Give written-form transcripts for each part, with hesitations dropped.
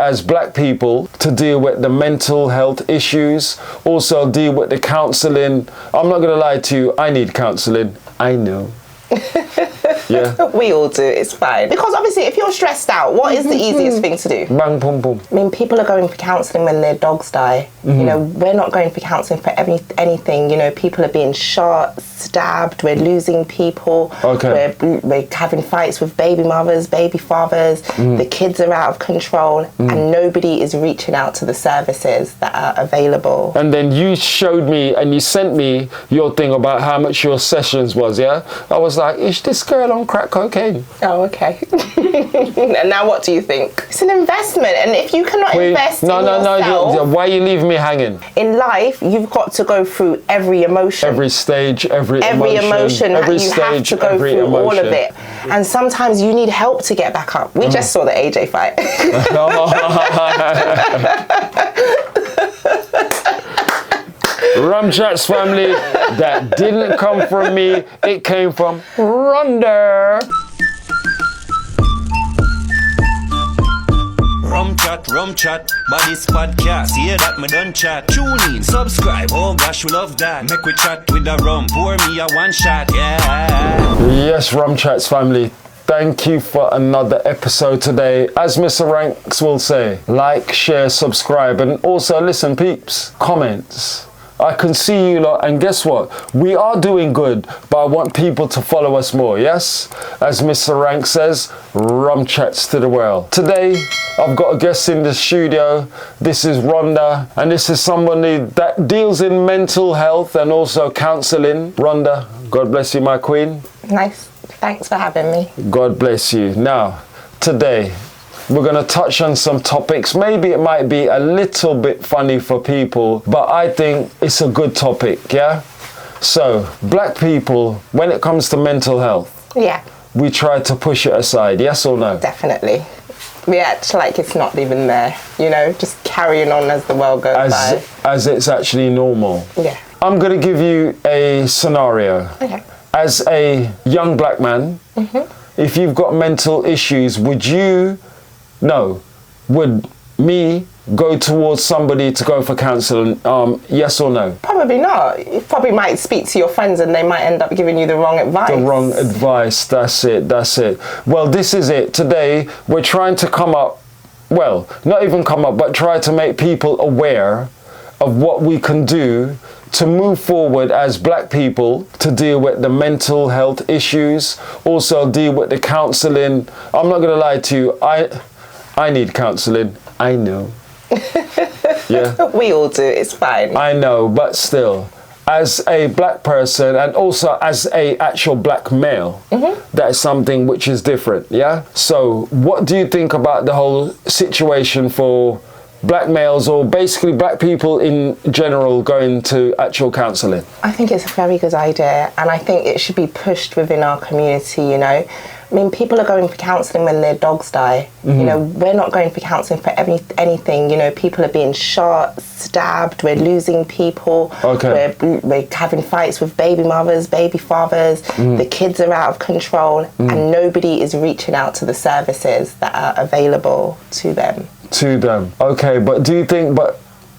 as black people to deal with the mental health issues, also deal with the counselling. I'm not going to lie to you, I need counselling. I know. Yeah. We all do, it's fine. Because obviously if you're stressed out, what is the easiest thing to do? Bang, boom, boom. I mean, people are going for counselling when their dogs die. You know, we're not going for counselling for anything. You know, people are being shot, stabbed, we're losing people. Okay. We're having fights with baby mothers, baby fathers. The kids are out of control and nobody is reaching out to the services that are available. And then you showed me and you sent me your thing about how much your sessions was, yeah? I was like, is this girl on crack cocaine? Oh, okay. And now what do you think? It's an investment, and if you cannot invest in yourself... No, why are you leaving me hanging? In life, you've got to go through every emotion. Every stage, every emotion. Every stage, you have to go through all of it. And sometimes you need help to get back up. We just saw the AJ fight. Rum Chatz Family, that didn't come from me, it came from Rhonda. Rum chat, body's podcast, yeah that me done chat. Tune in, subscribe, oh gosh we love that. Make we chat with the rum, pour me a one shot, yeah. Yes, Rum Chatz Family, thank you for another episode today. As Mr. Ranks will say, like, share, subscribe, and also listen peeps, comments. I can see you lot, and guess what? We are doing good, but I want people to follow us more, yes? As Mr. Rank says, Rum Chats to the world. Today, I've got a guest in the studio. This is Rhonda, and this is somebody that deals in mental health and also counselling. Rhonda, God bless you, my queen. Nice. Thanks for having me. God bless you. Now, today, we're going to touch on some topics. Maybe it might be a little bit funny for people, but I think it's a good topic, yeah? So, black people, when it comes to mental health, we try to push it aside, yes or no? Definitely. We act like it's not even there, you know, just carrying on as the world goes by. As it's actually normal. Yeah. I'm going to give you a scenario. Okay. As a young black man, if you've got mental issues, would me go towards somebody to go for counselling? Yes or no? Probably not. You probably might speak to your friends and they might end up giving you the wrong advice. The wrong advice, that's it. Well, this is it. Today, we're trying to come up, well, not even come up, but try to make people aware of what we can do to move forward as black people to deal with the mental health issues, also deal with the counselling. I'm not going to lie to you, I need counselling. I know. Yeah. We all do, it's fine. I know, but still, as a black person and also as a actual black male, that is something which is different, yeah? So what do you think about the whole situation for black males, or basically black people in general, going to actual counselling? I think it's a very good idea, and I think it should be pushed within our community, you know. I mean, people are going for counselling when their dogs die. You know, we're not going for counselling for anything. You know, people are being shot, stabbed, we're losing people. Okay. We're having fights with baby mothers, baby fathers. The kids are out of control and nobody is reaching out to the services that are available to them. Okay, but do you think,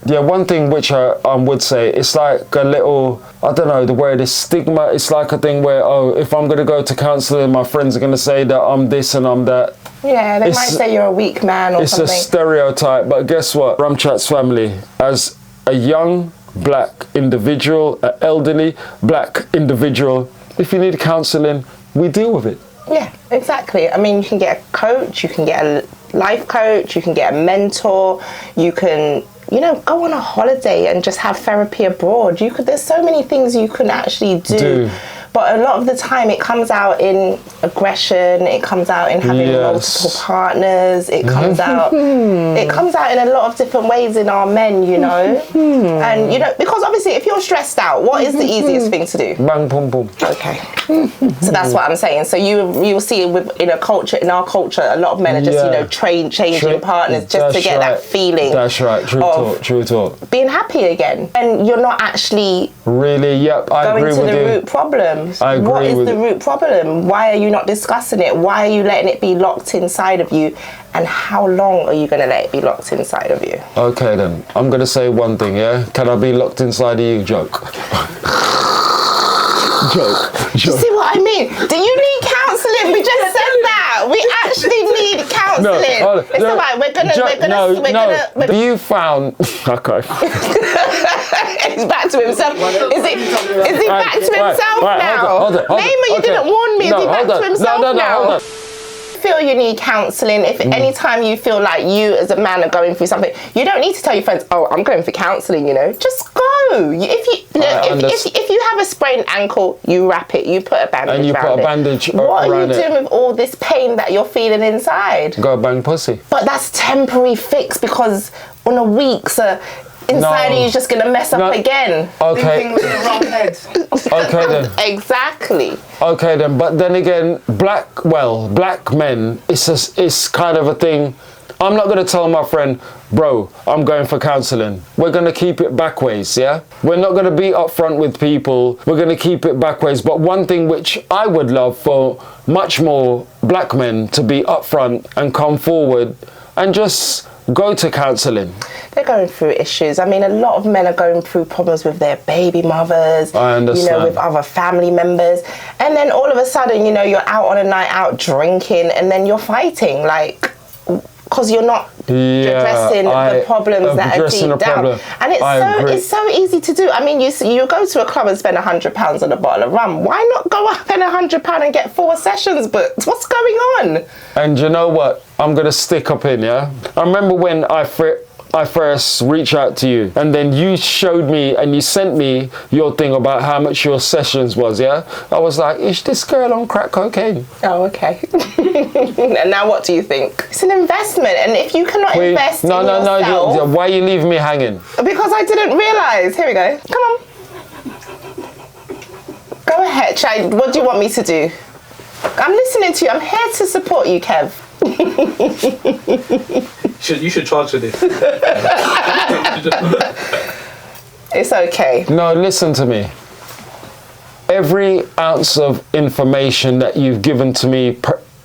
yeah, one thing which I would say, it's like a little, I don't know, the word is stigma. It's like a thing where, oh, if I'm going to go to counselling, my friends are going to say that I'm this and I'm that. Yeah, they might say you're a weak man or something. It's a stereotype, but guess what? Rum Chatz Family, as a young black individual, an elderly black individual, if you need counselling, we deal with it. Yeah, exactly. I mean, you can get a coach, you can get a life coach, you can get a mentor, you can, you know, go on a holiday and just have therapy abroad. There's so many things you can actually do. But a lot of the time it comes out in aggression, it comes out in having multiple partners, it comes out in a lot of different ways in our men, you know. And, you know, because obviously if you're stressed out, what is the easiest thing to do? Bang, boom, boom. Okay. So that's what I'm saying. So you will see in our culture, a lot of men are just, you know, changing partners just to get that feeling. That's right. True talk. Being happy again. And you're not actually really, I agree with you. going to the root problem. I agree What is with the it. root problem? Why are you not discussing it? Why are you letting it be locked inside of you? And how long are you going to let it be locked inside of you? Okay then, I'm going to say one thing, yeah? Can I be locked inside of you? Joke. Joke. You see what I mean? Do you need counselling? We just said that. We actually need counselling. hold on. It's all right. We're gonna. You found. Okay. He's back to himself. Is he back to himself now? Hold on. Naima, you didn't warn me. Is he back to himself now? Hold on. Feel you need counselling. If anytime you feel like you as a man are going through something, you don't need to tell your friends, oh, I'm going for counselling, you know, just go. If you have a sprained ankle, you wrap it, you put a bandage And you put a bandage around it. What are you doing with all this pain that you're feeling inside? Go bang pussy. But that's temporary fix, because on a week, so inside of you is just going to mess up again. Okay. Thinking with the wrong head. Okay then. Exactly. Okay then, but then again, black men, it's kind of a thing. I'm not going to tell my friend, bro, I'm going for counselling. We're going to keep it backways, yeah? We're not going to be upfront with people. We're going to keep it backways. But one thing which I would love for much more black men to be upfront and come forward and just go to counselling. They're going through issues. I mean, a lot of men are going through problems with their baby mothers, I understand. you know, with other family members. And then all of a sudden, you know, you're out on a night out drinking, and then you're fighting, like, because you're not addressing the problems that are deep down. And it's so easy to do. I mean, you go to a club and spend £100 on a bottle of rum. Why not go up and £100 and get 4 sessions booked? What's going on? And you know what? I'm going to stick up in, yeah? I remember when I first reached out to you, and then you showed me and you sent me your thing about how much your sessions was, yeah? I was like, is this girl on crack cocaine? Oh, okay. And now what do you think? It's an investment, and if you cannot invest in yourself... No, why are you leaving me hanging? Because I didn't realise. Here we go. Come on. Go ahead, Chai. What do you want me to do? I'm listening to you. I'm here to support you, Kev. You should charge for this. It's okay. No, listen to me. Every ounce of information that you've given to me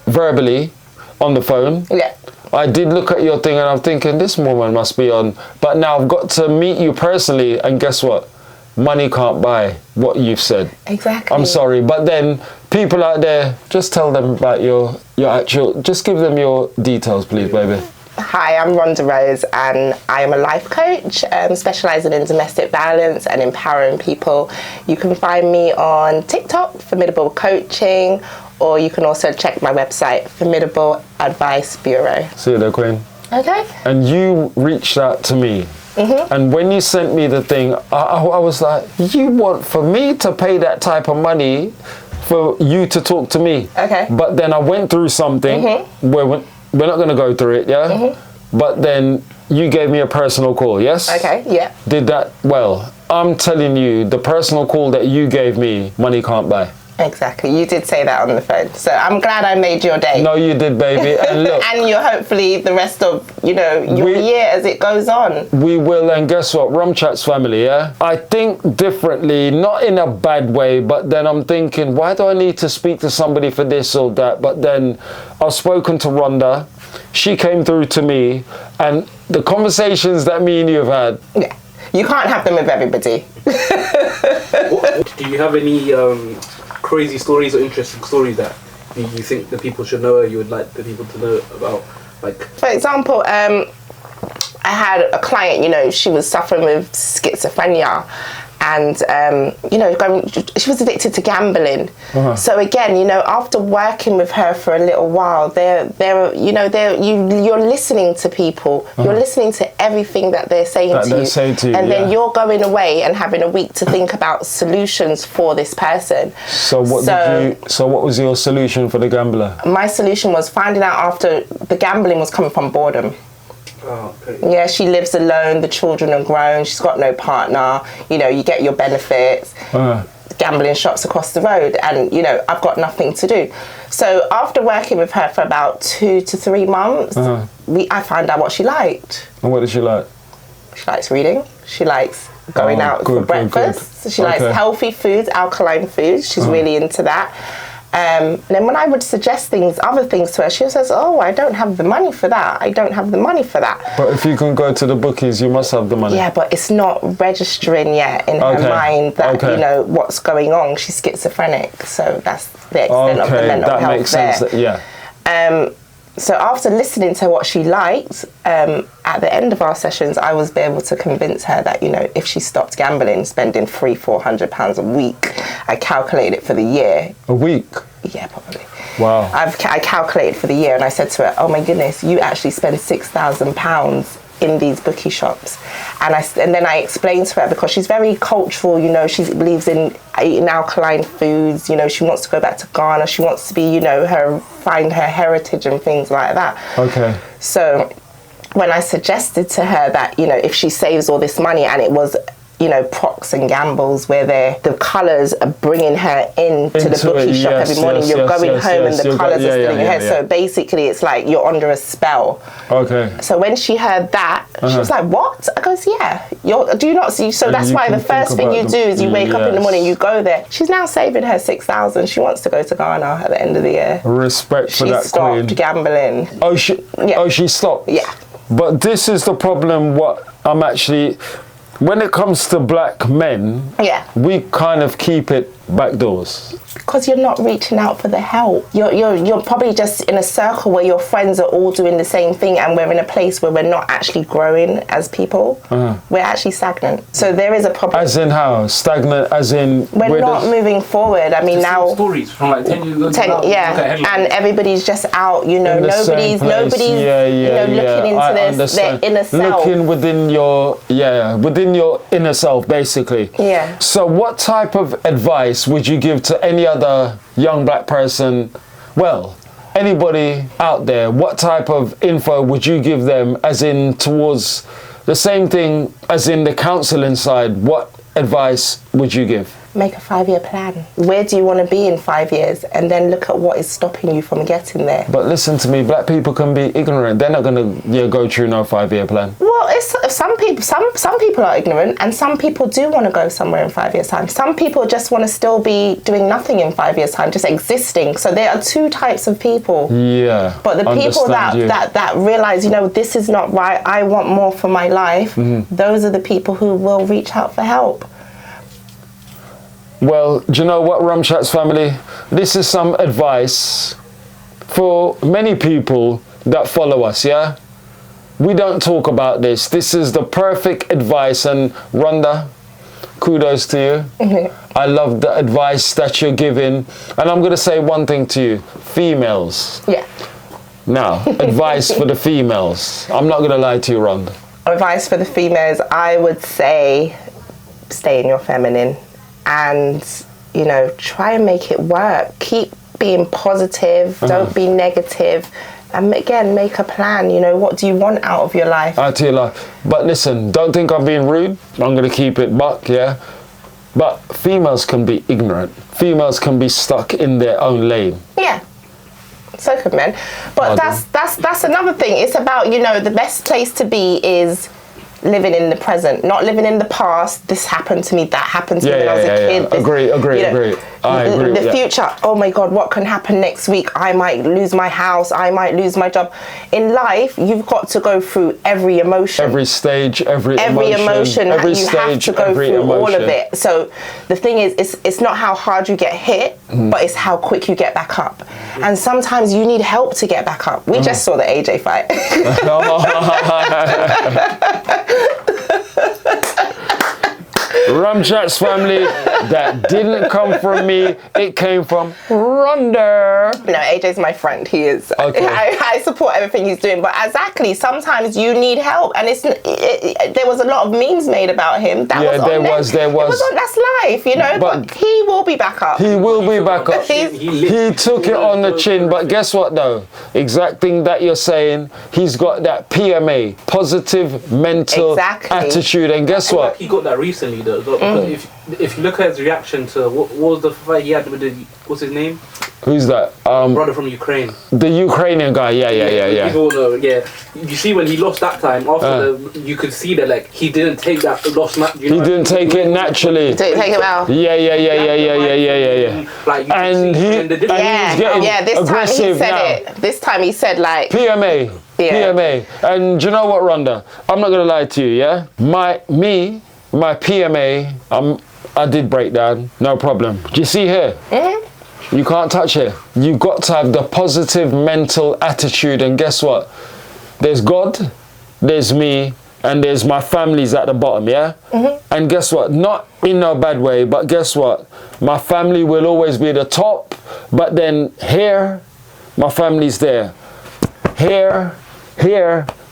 verbally on the phone, Yeah. I did look at your thing and I'm thinking, this woman must be on. But now I've got to meet you personally, and guess what? Money can't buy what you've said. Exactly. I'm sorry, but then people out there, just tell them about your actual, just give them your details, please, baby. Hi, I'm Rhonda Rose, and I am a life coach specialising in domestic violence and empowering people. You can find me on TikTok, FormidableCoaching, or you can also check my website, Formidable Advice Bureau. See you there, Queen. Okay. And you reached out to me. Mm-hmm. And when you sent me the thing, I was like, you want for me to pay that type of money for you to talk to me? Okay. But then I went through something where we're not going to go through it, yeah? But then you gave me a personal call, yes? Okay, yeah. Did that well. I'm telling you, the personal call that you gave me, money can't buy. Exactly. You did say that on the phone. So I'm glad I made your day. No, you did, baby. And look. And you're hopefully the rest of, your year as it goes on. We will, and guess what? Rum Chatz Family, yeah? I think differently, not in a bad way, but then I'm thinking, why do I need to speak to somebody for this or that? But then I've spoken to Rhonda. She came through to me, and the conversations that me and you have had. Yeah. You can't have them with everybody. Do you have any crazy stories or interesting stories that you think the people should know, or you would like the people to know about? Like, for example, I had a client, she was suffering with schizophrenia, and she was addicted to gambling. So again, after working with her for a little while, you're listening to people, you're listening to everying that they're saying to you, and then you're going away and having a week to think about solutions for this person. So what was your solution for the gambler? My solution was finding out after the gambling was coming from boredom. oh, okay. Yeah, she lives alone, the children are grown, she's got no partner, you get your benefits, gambling shops across the road, and I've got nothing to do. So after working with her for about 2 to 3 months, I found out what she liked. And what did she like? She likes reading, she likes going out for good, breakfast. good. She likes healthy foods, alkaline foods. She's really into that. And then when I would suggest other things to her, she says, "Oh, I don't have the money for that. I don't have the money for that." But if you can go to the bookies, you must have the money. Yeah, but it's not registering yet in her mind that, you know, what's going on. She's schizophrenic, so that's the extent of the mental health makes sense. So after listening to what she liked, at the end of our sessions, I was able to convince her that, you know, if she stopped gambling, spending £300-400 a week, I calculated it for the year. A week? Yeah, probably. Wow. I calculated for the year, and I said to her, "Oh my goodness, you actually spend £6,000 in these bookie shops." And then I explained to her, because she's very cultural, you know, she believes in eating alkaline foods, you know, she wants to go back to Ghana, she wants to be, you know, find her heritage and things like that. Okay. So when I suggested to her that, you know, if she saves all this money, and it was, you know, procs and gambles where the colours are bringing her into the bookie shop every morning. You're going home and the colours are still in your head. So basically it's like you're under a spell. Okay. So when she heard that, she was like, "What?" I goes, "Yeah. Do you not see?" So that's why the first thing you do is you wake up in the morning, you go there. She's now saving her 6,000. She wants to go to Ghana at the end of the year. Respect for that queen. She stopped gambling. Oh, she stopped? Yeah. But this is the problem, when it comes to black men, we kind of keep it back doors. Because you're not reaching out for the help. You're probably just in a circle where your friends are all doing the same thing, and we're in a place where we're not actually growing as people. We're actually stagnant. So there is a problem. As in how? Stagnant as in... We're not moving forward. I mean, now... Stories from like 10 years ago. And everybody's just out, you know, nobody's looking into their inner self. Looking within your inner self, basically. Yeah. So what type of advice would you give to any other young black person, anybody out there? What type of info would you give them, as in towards the same thing as in the counselling side? What advice would you give? Make a 5-year plan. Where do you want to be in 5 years? And then look at what is stopping you from getting there. But listen to me, black people can be ignorant. They're not going to go through no 5-year plan. Well, it's some people are ignorant, and some people do want to go somewhere in 5 years' time. Some people just want to still be doing nothing in 5 years' time, just existing. So there are two types of people. Yeah. But the people that realize, you know, this is not right, I want more for my life, those are the people who will reach out for help. Well, do you know what, Rum Chatz family? This is some advice for many people that follow us, yeah? We don't talk about this. This is the perfect advice, and Rhonda, kudos to you. I love the advice that you're giving. And I'm going to say one thing to you. Females. Yeah. Now, advice for the females. I'm not going to lie to you, Rhonda. Advice for the females, I would say stay in your feminine. And, you know, try and make it work. Keep being positive. Don't be negative. And again, make a plan. You know, what do you want out of your life? Out of your life. But listen, don't think I'm being rude. I'm going to keep it buck, yeah? But females can be ignorant. Females can be stuck in their own lane. Yeah. So could men. But that's another thing. It's about, you know, the best place to be is living in the present, not living in the past. This happened to me, that happened to me when I was a kid. Agree. I agree. The future, oh my God, what can happen next week? I might lose my house, I might lose my job. In life, you've got to go through every emotion. Every stage, every emotion. Every you stage, have to go every through emotion. all of it. So the thing is, it's not how hard you get hit, but it's how quick you get back up. And sometimes you need help to get back up. We just saw the AJ fight. Rum Chatz family, that didn't come from me, it came from Ronda. No, AJ's my friend. He is. Okay. I support everything he's doing, but exactly, sometimes you need help, and there was a lot of memes made about him. There was. That's life, you know. But he will be back up. He will be back up. He took it on the chin, but guess what though? Exact thing that you're saying. He's got that PMA, positive mental attitude, and guess what? He got that recently though. if you look at his reaction to what was the fight he had with what's his name? Who's that? Brother from Ukraine. The Ukrainian guy. Yeah. People know, yeah. You see, when he lost that time, you could see that like he didn't take that loss. He didn't take it naturally. Didn't take him out. Yeah. Like, and he's getting aggressive now. This time he said like PMA. Yeah. PMA. And do you know what, Rhonda? I'm not gonna lie to you. Yeah. My PMA. I did break down. No problem. Do you see here? Mm-hmm. You can't touch it. You got to have the positive mental attitude, and guess what? There's God, there's me, and there's my family's at the bottom, yeah? Mm-hmm. And guess what? Not in no bad way, but guess what? My family will always be the top, but then here, my family's there. Here,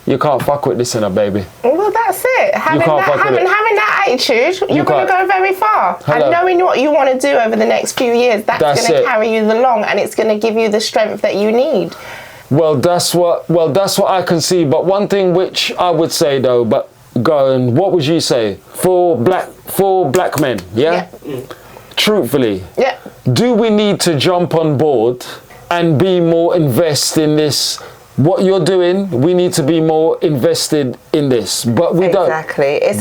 you can't fuck with this in a baby. Well, that's it. Having that attitude, you're going to go very far. Hello. And knowing what you want to do over the next few years, that's going to carry you along, and it's going to give you the strength that you need. Well, that's what I can see. But one thing which I would say though, but going, what would you say for black men? Yeah. Truthfully. Yeah. Do we need to jump on board and be more invested in this? What you're doing, we need to be more invested in this, but we don't. Exactly. It's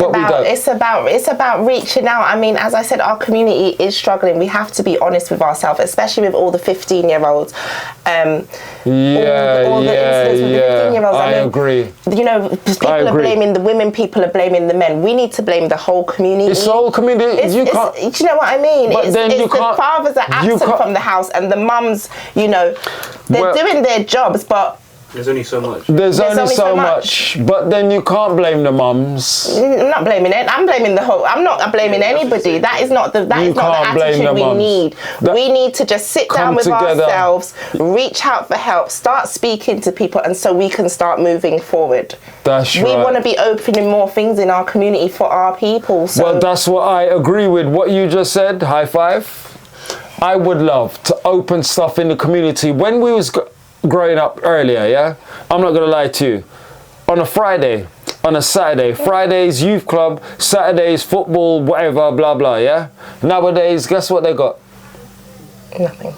about reaching out. I mean, as I said, our community is struggling. We have to be honest with ourselves, especially with all the 15-year-olds. All the incidents with the 15-year-olds. I agree. You know, people are blaming the women, people are blaming the men. We need to blame the whole community. It's the whole community. Do you know what I mean? But then the fathers are absent from the house, and the mums, you know, they're doing their jobs, but there's only so much. There's only so much. But then you can't blame the mums. I'm not blaming it. I'm blaming the whole. I'm not blaming anybody. That is not the attitude we need. We need to just sit down with ourselves, reach out for help, start speaking to people, and so we can start moving forward. That's right. We want to be opening more things in our community for our people. So. Well, that's what I agree with. What you just said. High five. I would love to open stuff in the community. When we was growing up earlier, yeah, I'm not gonna lie to you, on a Friday, on a Saturday, Fridays youth club, Saturdays football, whatever, blah blah, yeah. Nowadays, guess what they got? Nothing.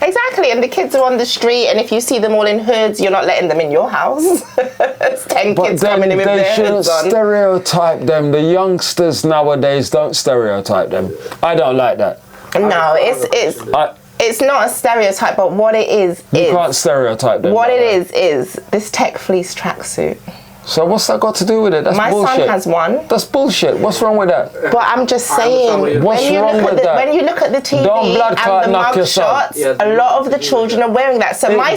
Exactly, and the kids are on the street, and if you see them all in hoods, you're not letting them in your house. It's 10 kids coming in with their hoods on. They shouldn't stereotype them. The youngsters nowadays don't stereotype them. I don't like that. No, it's not a stereotype, but what it is you can't stereotype them. What it is this tech fleece tracksuit. So what's that got to do with it? That's bullshit. My son has one. That's bullshit. What's wrong with that? But I'm just saying, what's wrong with that? When you look at the TV and the mug shots, a lot of the children are wearing that. So my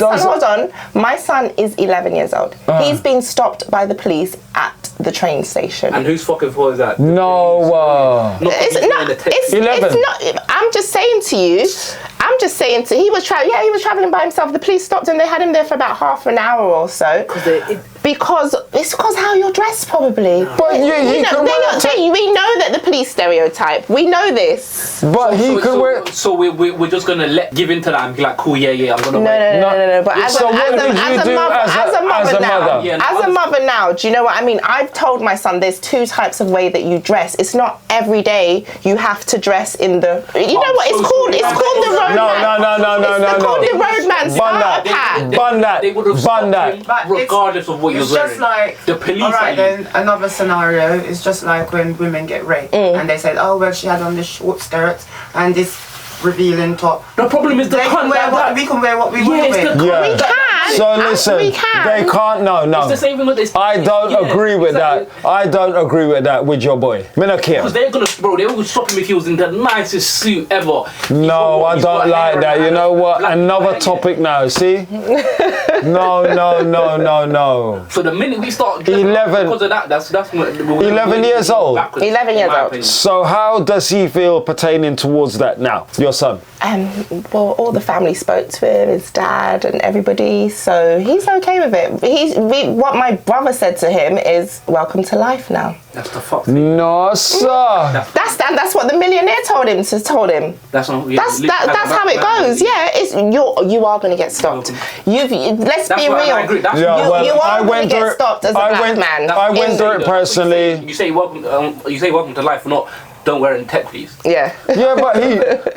son is 11 years old. He's been stopped by the police at the train station. And whose fucking fault is that? No. It's 11. I'm just saying to you. He was traveling by himself. The police stopped him. They had him there for about half an hour or so. Because how you're dressed, probably. But we know that the police stereotype. We know this. But So we're just gonna give in to that and be like, cool, yeah, I'm gonna No. But as a mother now, do you know what I mean? I've told my son there's two types of way that you dress. It's not every day you have to dress in the. You know what it's called? It's called the roadman. No. It's called the roadman starter pack. Bun that. They would have stopped him regardless of what you're wearing. It's just like the police. All right, then another scenario is just like when women get raped and they said, oh well, she had on this short skirt and this revealing top. The problem is we can wear what we want to wear. We can. So listen, they can't. No. It's the same thing with this. I don't agree with that. I don't agree with that with your boy. Because they're gonna, they will stop him if he was in the nicest suit ever. No, I don't like that. You know what? Another topic now. See? No. So the minute we start 11 because of that, that's 11 years old. 11 years old. So how does he feel pertaining towards that now? Your son? Well, all the family spoke to him, his dad and everybody, so he's okay with it. What my brother said to him is, welcome to life now. That's the fuck thing. No, sir. That's what the millionaire told him. That's how it goes. Yeah, you are going to get stopped. Let's be real. You are going to get stopped as a black man. I went through it personally. You say welcome to life, not don't wear it in tech, please. Yeah. Yeah,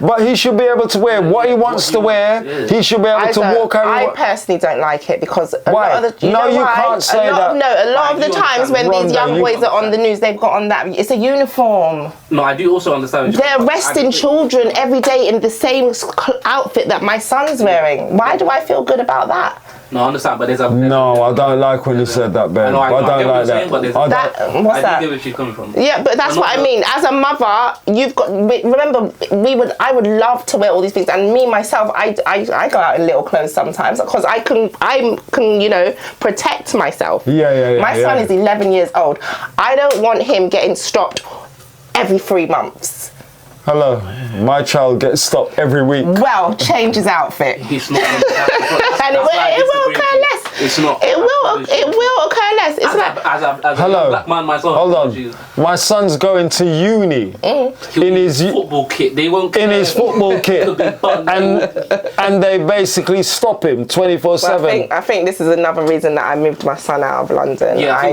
but he should be able to wear what he wants to wear. Yeah. He should be able to walk out. I personally don't like it because a Why? lot of the, No, you can't say that. A lot of the times when Rhonda, these young you boys are on the news, they've got on that. It's a uniform. No, I do also understand. They're arresting children every day in the same outfit that my son's wearing. Why do I feel good about that? No, I understand, but No, I don't like when you said that, babe. I don't like that. What's that? I get where she's coming from. Yeah, but that's what I mean. As a mother, you've got. Remember, I would love to wear all these things, and me myself, I go out in little clothes sometimes because I can protect myself. Yeah. My son is 11 years old. I don't want him getting stopped every 3 months. Hello, my child gets stopped every week. Well, change his outfit. He's not. And it will occur less. It's not. It will occur less. It's like as a Hello. black man myself. Hold on. My son's going to uni in his football kit. They won't. In his football kit, and they basically stop him 24/7. I think this is another reason that I moved my son out of London. Yeah, I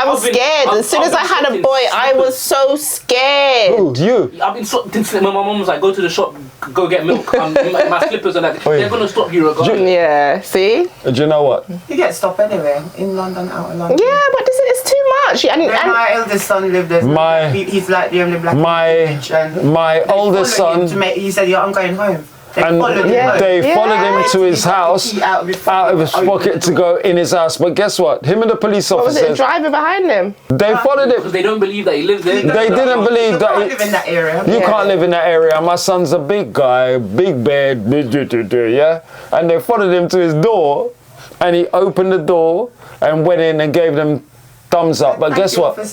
was scared. As soon as I had a boy, I was so scared. Who, you? I've been so. My mum was like, go to the shop, go get milk. My slippers are like, they're gonna stop you regardless. Yeah, see? Do you know what? You get stopped anyway in London, out of London. Yeah, but this is too much. My eldest son lived there. He's like the only black. My oldest son. He said, "Yeah, I'm going home." They followed him to his house, out of his pocket to go in his house. But guess what? Him and the police officers. Was it a driver behind him? They followed him. Because they don't believe that he lives there. They didn't believe that. You can't live in that area. You can't live in that area. My son's a big guy, big bed, yeah? And they followed him to his door, and he opened the door and went in and gave them thumbs up. But guess what? But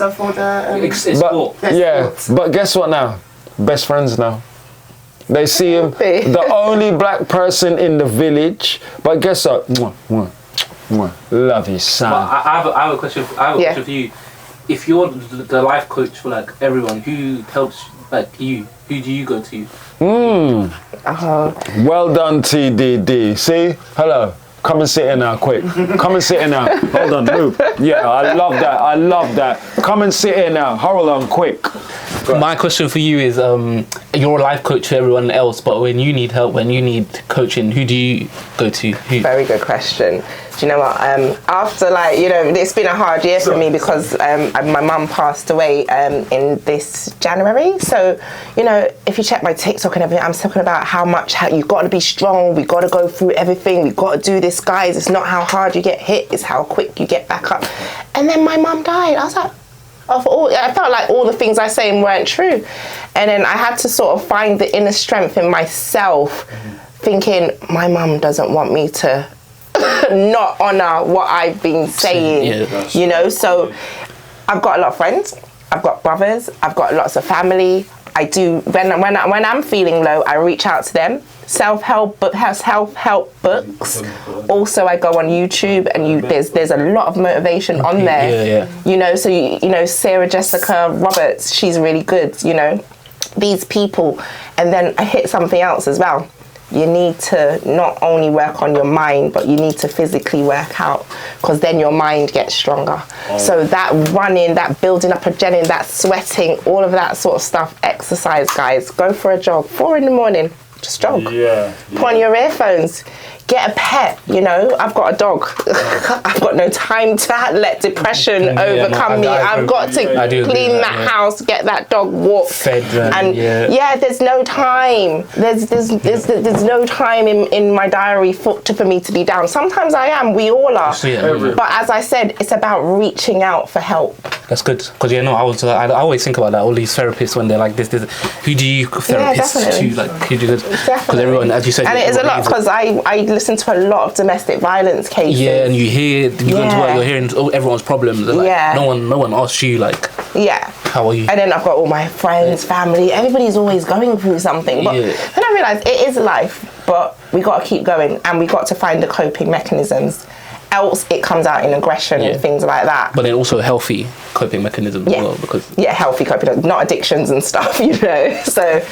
guess what now? Best friends now. They see him, the only black person in the village. But guess what? Love you, son. I have a question. I have a question for you. If you're the life coach for like everyone, who helps like you? Who do you go to? Well done, TDD. See? Hello. Come and sit in now, quick. Come and sit in now. Hold on, move. Yeah, I love that. Come and sit in now. Hold on, quick. My question for you is, you're a life coach for everyone else, but when you need help, when you need coaching, who do you go to? Very good question. Do you know what? After it's been a hard year for me because my mum passed away in this January. So, if you check my TikTok and everything, I'm talking about how you've got to be strong. We got to go through everything. We got to do this, guys. It's not how hard you get hit. It's how quick you get back up. And then my mum died. I was like, I felt like all the things I say weren't true. And then I had to sort of find the inner strength in myself, thinking my mum doesn't want me to not honour what I've been saying, so I've got a lot of friends, I've got brothers, I've got lots of family. I do, when I'm feeling low, I reach out to them. Self-help books. Also, I go on YouTube and there's a lot of motivation on there. So Sarah Jessica Roberts, she's really good, these people. And then I hit something else as well. You need to not only work on your mind, but you need to physically work out, because then your mind gets stronger. So that running, that building up adrenaline, that sweating, all of that sort of stuff, exercise, guys. Go for a jog, 4 a.m, just jog. Put on your earphones. Get a pet, I've got a dog. I've got no time to let depression overcome me. I've got to clean that house, get that dog walked. Fed there's no time. There's no time in my diary for me to be down. Sometimes I am, we all are. But as I said, it's about reaching out for help. That's good, because I always think about that. All these therapists, when they're like this, who do you therapists to? Like, who do you? Because everyone, as you said, and it is a lot, because I listen to a lot of domestic violence cases. Yeah, and you go to work, you're hearing everyone's problems. Like, no one asks you how are you? And then I've got all my friends, family. Everybody's always going through something. But then I realised it is life, but we got to keep going, and we got to find the coping mechanisms. Else it comes out in aggression and things like that. But then also healthy coping mechanisms as well, because healthy coping, not addictions and stuff, So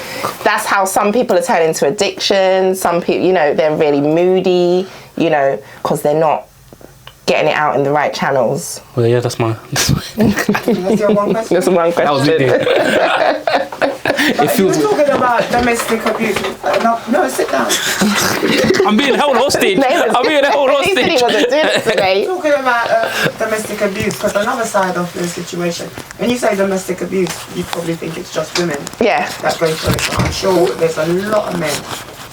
that's how some people are turning to addiction. Some people, they're really moody, because they're not getting it out in the right channels. Well, yeah, that's my. That's your one question. That's one question. That was it. But you were talking about domestic abuse. No, sit down. I'm being held hostage. I'm being held He said he hostage. wasn't doing it today. Talking about domestic abuse, because another side of the situation, when you say domestic abuse, you probably think it's just women Yeah, that go through it. But I'm sure there's a lot of men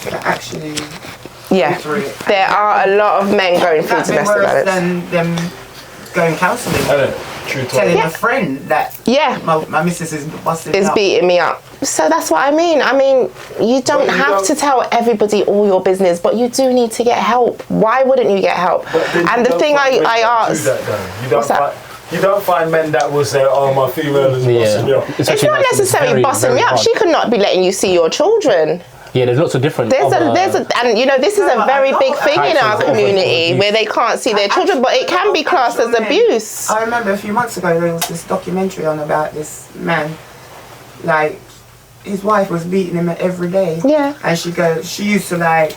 that actually yeah. go through it. There are a lot of men going through That'd be domestic worse violence. than them going counselling. Telling a friend that Yeah. my missus is busted Is up. beating me up. So that's what I mean. I mean, you don't have to tell everybody all your business, but you do need to get help. Why wouldn't you get help? And the thing I asked, what's that? You don't find men that will say, "Oh, my female is bossing me up." It's not necessarily busting me up. She could not be letting you see your children. Yeah, there's lots of different. And you know, this is a very big thing in our community where they can't see their children, but it can be classed as abuse. I remember a few months ago there was this documentary on about this man, like his wife was beating him every day. Yeah. And she used to like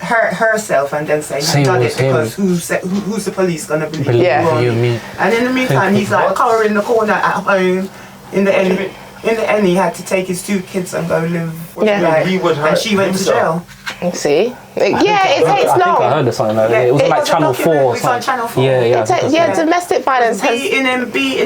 hurt herself and then say Say you done it it was him. because who's the police gonna believe Yeah. you? You, me. And in the meantime he's like cowering in the corner at home. In the end he had to take his 2 kids and go live. Yeah. Like, He would and hurt she went to jail. See? Yeah, it takes I think I long. heard of something like that. It was Yeah, like it was a Channel 4 or documentary, it's on something. Channel 4. Yeah, yeah. It takes, yeah, domestic violence has... beating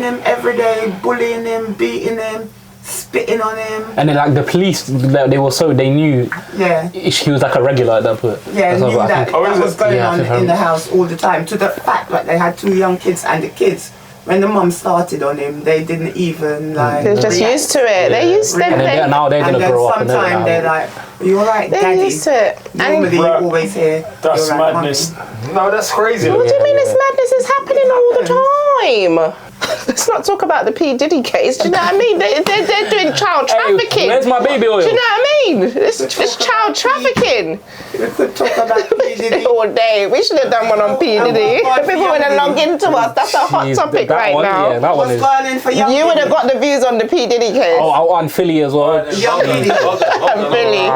him every day, bullying him, beating him, spitting on him. And then like the police, they knew Yeah. she was like a regular at that point. Yeah, That's knew what I that think. was going Yeah, I on think I in the house all the time, to the fact that they had 2 young kids, and the kids, when the mum started on him, they didn't even like. They're just react. used to it. They're used to And then now they're And gonna then grow up and sometimes they're like, "Are you alright, They're daddy?" used to it. Normally you Right. always hear, That's "You're right, madness. mummy." No, that's crazy. What do you mean it's madness? It's happening all the time. Let's not talk about the P. Diddy case. Do you know what I mean? They're doing child trafficking. Where's my baby oil? Do you know what I mean? It's child trafficking. We could talk about P. Diddy. All day. We should have done one on P. Diddy. People would have logged into us. That's a hot Jeez, topic that right one, now. Yeah, that one What's is. going in for young You would have Diddy? got the views on the P. Diddy case. Oh, on Philly as well. Young Diddy. Really?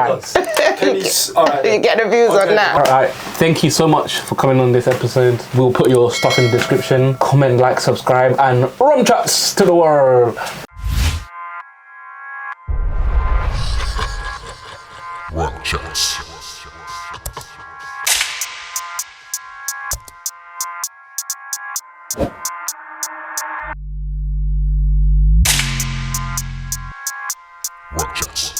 You get the views on that. Alright, thank you so much for coming on this episode. We'll put your stuff in the description. Comment, like, subscribe, and Rum Chatz to the world. Rum Chatz. Rum Chatz.